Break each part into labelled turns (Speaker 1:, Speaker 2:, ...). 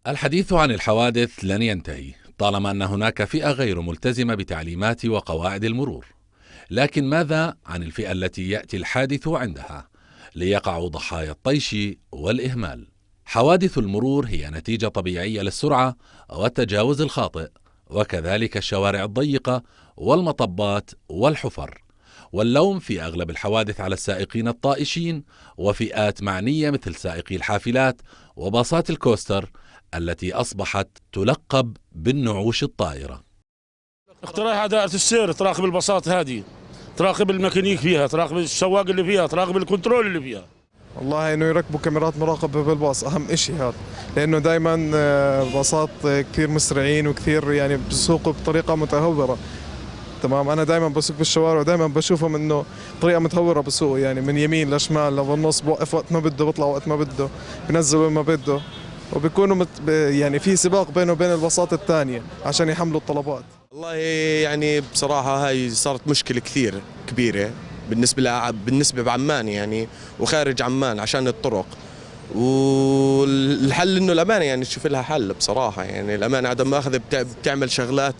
Speaker 1: الحديث عن الحوادث لن ينتهي طالما أن هناك فئة غير ملتزمة بتعليمات وقواعد المرور. لكن ماذا عن الفئة التي يأتي الحادث عندها ليقعوا ضحايا الطيش والإهمال؟ حوادث المرور هي نتيجة طبيعية للسرعة والتجاوز الخاطئ، وكذلك الشوارع الضيقة والمطبات والحفر. واللوم في أغلب الحوادث على السائقين الطائشين وفئات معنية مثل سائقي الحافلات وباصات الكوستر التي أصبحت تلقب بالنعوش الطائرة.
Speaker 2: اقتراح دائرة السير تراقب الباصات هذه، تراقب الميكانيك فيها، تراقب السواق اللي فيها، تراقب الكنترول اللي فيها.
Speaker 3: والله انه يركبوا كاميرات مراقبة بالباص اهم اشي هذا، لانه دائما باصات كثير مسرعين وكثير يعني بسوقوا بطريقة متهورة. تمام، انا دائما بسوق بالشوارع ودائما بشوفهم انه طريقة متهورة بسوق، يعني من يمين لشمال للنص، بوقف وقت ما بده، بيطلع وقت ما بده، بنزل وين ما بده، وبيكونوا يعني في سباق بينه وبين الباصات الثانية عشان يحملوا الطلبات.
Speaker 4: والله يعني بصراحة هاي صارت مشكلة كثير كبيرة بالنسبة بعمان يعني وخارج عمان عشان الطرق. والحل انه الامانة يعني تشوف لها حل بصراحة، يعني الامانة عدم ماخذ بتعمل شغلات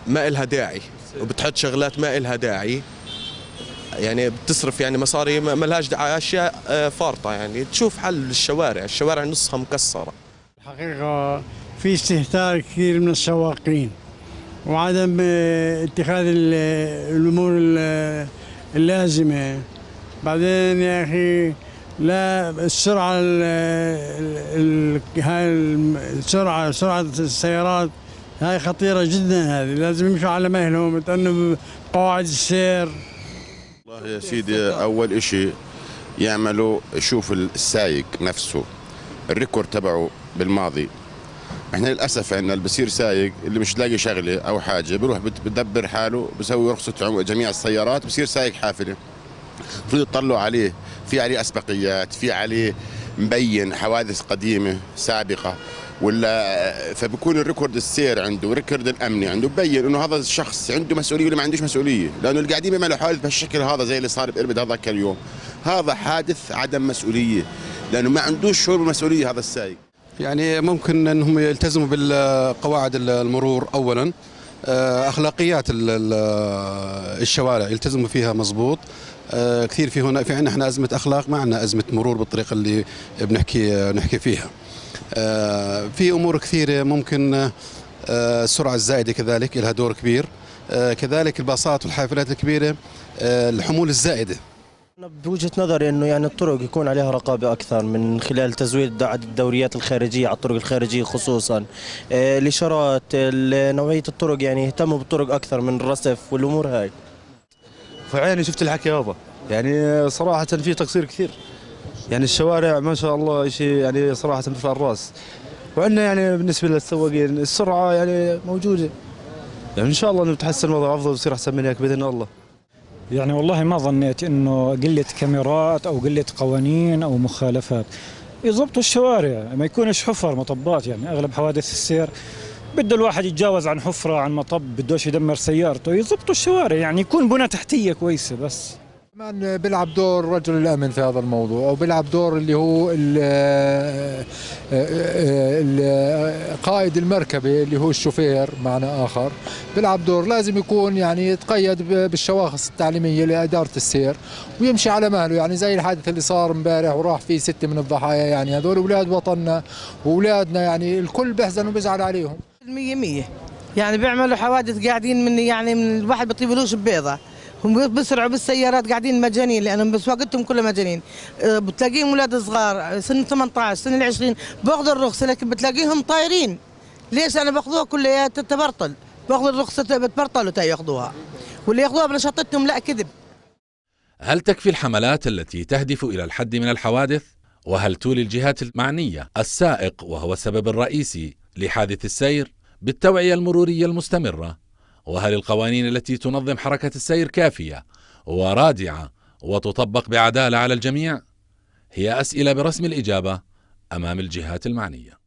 Speaker 4: ما إلها داعي، وبتحط شغلات ما إلها داعي، يعني بتصرف يعني مصاري ما لهاش داعي، اشياء فارطة. يعني تشوف حل الشوارع نصها مكسرة.
Speaker 5: الحقيقة في استهتار كثير من السواقين وعدم اتخاذ الأمور اللازمة. بعدين يا أخي لا السرعة سرعة السيارات هاي خطيرة جدا، هذه لازم يمشوا على مهلهم يتأنوا بقواعد السير.
Speaker 6: والله يا سيدي، أول إشي يعملوا يشوف السايق نفسه الريكورد تبعه بالماضي. احنا للاسف عندنا اللي بصير سايق اللي مش لاقي شغله او حاجه بيروح بدبر حاله بسوي رخصه جميع السيارات بصير سايق حافله. المفروض يطلعوا عليه، في عليه اسبقيات، في عليه مبين حوادث قديمه سابقه، ولا فبكون الريكورد السير عنده والريكورد الامني عنده مبين انه هذا الشخص عنده مسؤوليه ولا ما عندوش مسؤوليه، لانه اللي قاعدين بيعملوا حوادث بهالشكل هذا زي اللي صار بإربد هذاك اليوم، هذا حادث عدم مسؤوليه، لانه ما عندوش شعور بالمسؤوليه هذا السايق.
Speaker 7: يعني ممكن انهم يلتزموا بالقواعد المرور اولا، اخلاقيات الشوارع يلتزموا فيها مضبوط. كثير في عندنا احنا ازمه اخلاق، ما عندنا ازمه مرور بالطريقه اللي بنحكي فيها. في امور كثيره ممكن، السرعه الزائده كذلك لها دور كبير، كذلك الباصات والحافلات الكبيره، الحمول الزائده.
Speaker 8: أنا بوجهة نظري إنه يعني الطرق يكون عليها رقابة أكثر من خلال تزويد عدد الدوريات الخارجية على الطرق الخارجية، خصوصا الإشارات، نوعية الطرق، يعني يهتموا بالطرق أكثر من الرصف والأمور هاي.
Speaker 9: في عيني شفت الحكي هذا، يعني صراحة في تقصير كثير، يعني الشوارع ما شاء الله شيء يعني صراحة بيرفع الراس. وعندنا يعني بالنسبة للسواقين السرعة يعني موجودة، يعني إن شاء الله إنه بتحسن الوضع أفضل ويصير أحسن من هيك بإذن الله.
Speaker 10: يعني والله ما ظنيت انه قلة كاميرات او قلة قوانين او مخالفات يضبطوا الشوارع، ما يكونش حفر مطبات. يعني اغلب حوادث السير بده الواحد يتجاوز عن حفرة عن مطب، بدوش يدمر سيارته، يضبطوا الشوارع، يعني يكون بنى تحتية كويسة. بس
Speaker 11: كمان بيلعب دور رجل الأمن في هذا الموضوع، أو بيلعب دور اللي هو قائد المركبة اللي هو الشوفير، معنى آخر بيلعب دور. لازم يكون يعني يتقيد بالشواخص التعليمية لإدارة السير ويمشي على مهله، يعني زي الحادث اللي صار امبارح وراح فيه 6 من الضحايا. يعني هذول أولاد وطننا وأولادنا، يعني الكل بيحزن وبيزعل عليهم.
Speaker 12: 100 يعني بيعملوا حوادث قاعدين من الواحد بيطيبلوش ببيضة، هم بيسرعوا بالسيارات قاعدين مجانين، لانهم بسواقتهم كلها مجانين. بتلاقيهم اولاد صغار سن 18 سن 20 باخذوا الرخصه، لكن بتلاقيهم طايرين. ليش؟ انا باخذوها كلها تبرطل، باخذوا الرخصه بتبرطلوا ياخذوها، واللي ياخذوها بنشاطتهم لا كذب.
Speaker 1: هل تكفي الحملات التي تهدف الى الحد من الحوادث؟ وهل تولي الجهات المعنيه السائق وهو السبب الرئيسي لحادث السير بالتوعيه المروريه المستمره؟ وهل القوانين التي تنظم حركة السير كافية ورادعة وتطبق بعدالة على الجميع؟ هي أسئلة برسم الإجابة أمام الجهات المعنية.